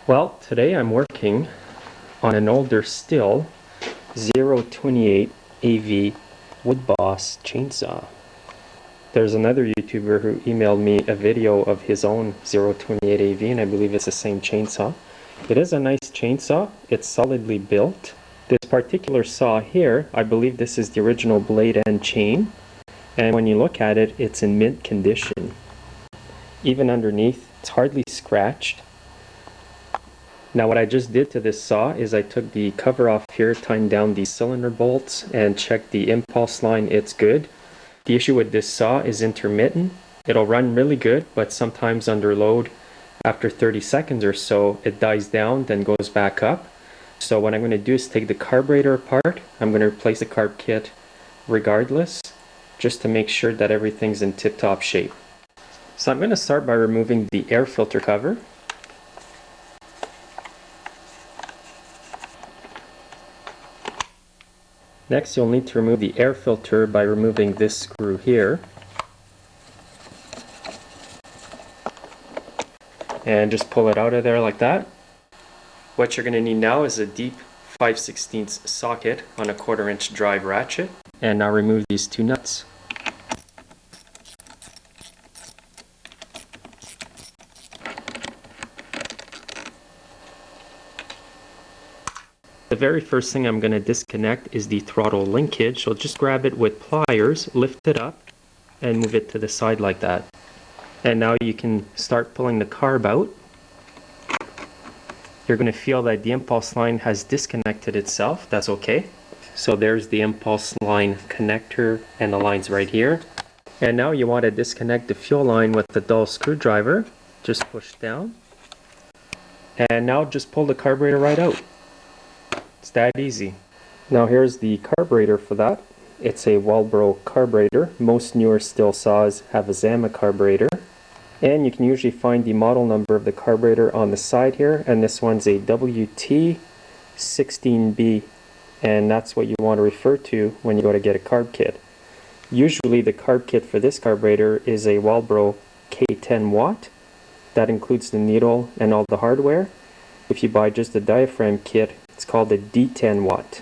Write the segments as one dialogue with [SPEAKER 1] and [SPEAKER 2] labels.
[SPEAKER 1] Well, today I'm working on an older Stihl 028 AV Wood Boss chainsaw. There's another YouTuber who emailed me a video of his own 028 AV, and I believe it's the same chainsaw. It is a nice chainsaw. It's solidly built. This particular saw here, I believe this is the original blade and chain, and when you look at it, it's in mint condition. Even underneath, it's hardly scratched. Now what I just did to this saw is I took the cover off here, tightened down the cylinder bolts, and checked the impulse line. It's good. The issue with this saw is intermittent. It'll run really good, but sometimes under load, after 30 seconds or so, it dies down, then goes back up. So what I'm going to do is take the carburetor apart. I'm going to replace the carb kit regardless, just to make sure that everything's in tip-top shape. So I'm going to start by removing the air filter cover. Next, you'll need to remove the air filter by removing this screw here. And just pull it out of there like that. What you're going to need now is a deep 5/16 socket on a 1/4 inch drive ratchet. And now remove these two nuts. The very first thing I'm going to disconnect is the throttle linkage, so just grab it with pliers, lift it up, and move it to the side like that. And now you can start pulling the carb out. You're going to feel that the impulse line has disconnected itself. That's okay. So there's the impulse line connector, and the line's right here. And now you want to disconnect the fuel line with the dull screwdriver. Just push down. And now just pull the carburetor right out. It's that easy. Now here's the carburetor for that. It's a Walbro carburetor. Most newer Stihl saws have a Zama carburetor. And you can usually find the model number of the carburetor on the side here. And this one's a WT16B. And that's what you want to refer to when you go to get a carb kit. Usually the carb kit for this carburetor is a Walbro K10 watt. That includes the needle and all the hardware. If you buy just the diaphragm kit, it's called a D10 watt.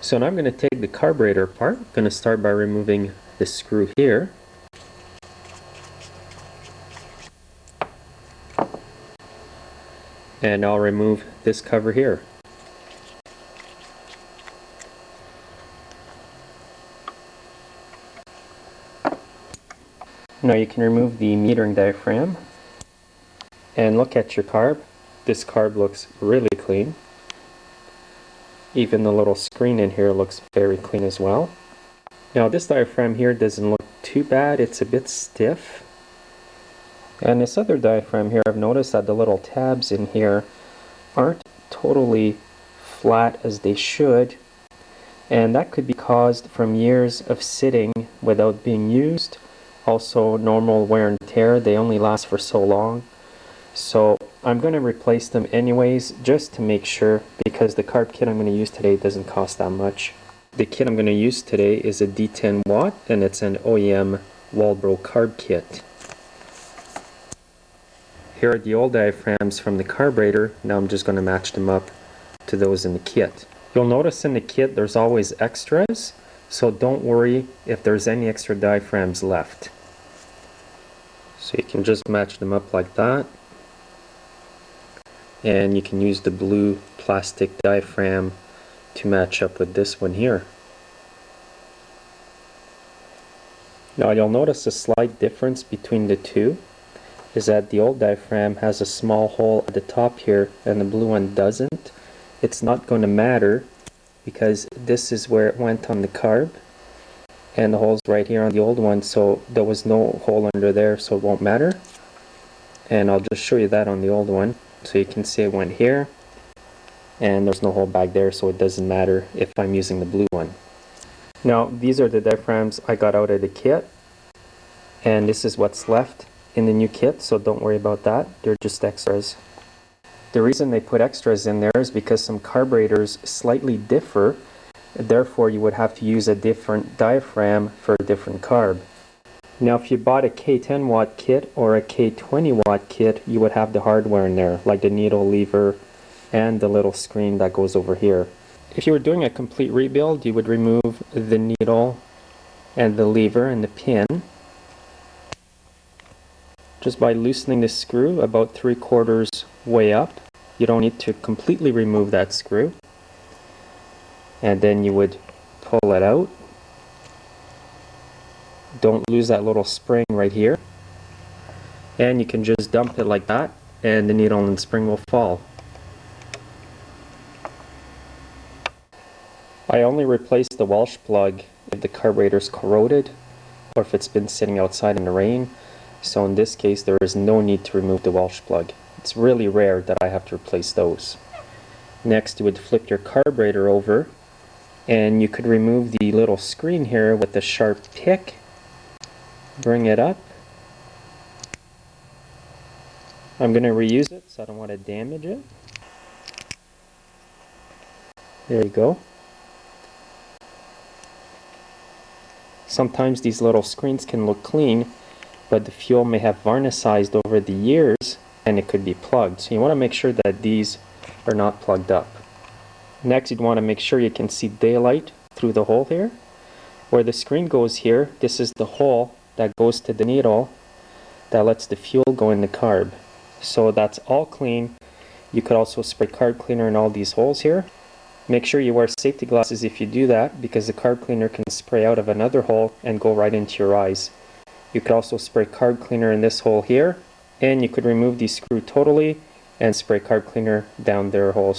[SPEAKER 1] So now I'm going to take the carburetor apart. I'm going to start by removing this screw here. And I'll remove this cover here. Now you can remove the metering diaphragm and look at your carb. This carb looks really clean. Even the little screen in here looks very clean as well. Now this diaphragm here doesn't look too bad, it's a bit stiff. And this other diaphragm here, I've noticed that the little tabs in here aren't totally flat as they should. And that could be caused from years of sitting without being used. Also normal wear and tear, they only last for so long. So I'm going to replace them anyways, just to make sure, because the carb kit I'm going to use today doesn't cost that much. The kit I'm going to use today is a D10 watt, and it's an OEM Walbro carb kit. Here are the old diaphragms from the carburetor. Now I'm just going to match them up to those in the kit. You'll notice in the kit there's always extras, so don't worry if there's any extra diaphragms left. So you can just match them up like that. And you can use the blue plastic diaphragm to match up with this one here. Now you'll notice a slight difference between the two is that the old diaphragm has a small hole at the top here and the blue one doesn't. It's not going to matter because this is where it went on the carb and the hole's right here on the old one, so there was no hole under there, so it won't matter. And I'll just show you that on the old one. So you can see it went here, and there's no hole back there, so it doesn't matter if I'm using the blue one. Now these are the diaphragms I got out of the kit, and this is what's left in the new kit, so don't worry about that, they're just extras. The reason they put extras in there is because some carburetors slightly differ, therefore you would have to use a different diaphragm for a different carb. Now if you bought a K10 watt kit or a K20 watt kit, you would have the hardware in there, like the needle lever and the little screen that goes over here. If you were doing a complete rebuild, you would remove the needle and the lever and the pin just by loosening the screw about 3/4 way up. You don't need to completely remove that screw. And then you would pull it out. Don't lose that little spring right here. And you can just dump it like that, and the needle and spring will fall. I only replace the Welsh plug if the carburetor is corroded or if it's been sitting outside in the rain. So in this case, there is no need to remove the Welsh plug. It's really rare that I have to replace those. Next, you would flip your carburetor over, and you could remove the little screen here with the sharp pick. Bring it up. I'm going to reuse it, so I don't want to damage it. There you go. Sometimes these little screens can look clean, but the fuel may have varnicized over the years and it could be plugged. So you want to make sure that these are not plugged up. Next, you'd want to make sure you can see daylight through the hole here. Where the screen goes here, this is the hole that goes to the needle that lets the fuel go in the carb. So that's all clean. You could also spray carb cleaner in all these holes here. Make sure you wear safety glasses if you do that, because the carb cleaner can spray out of another hole and go right into your eyes. You could also spray carb cleaner in this hole here, and you could remove the screw totally and spray carb cleaner down their holes.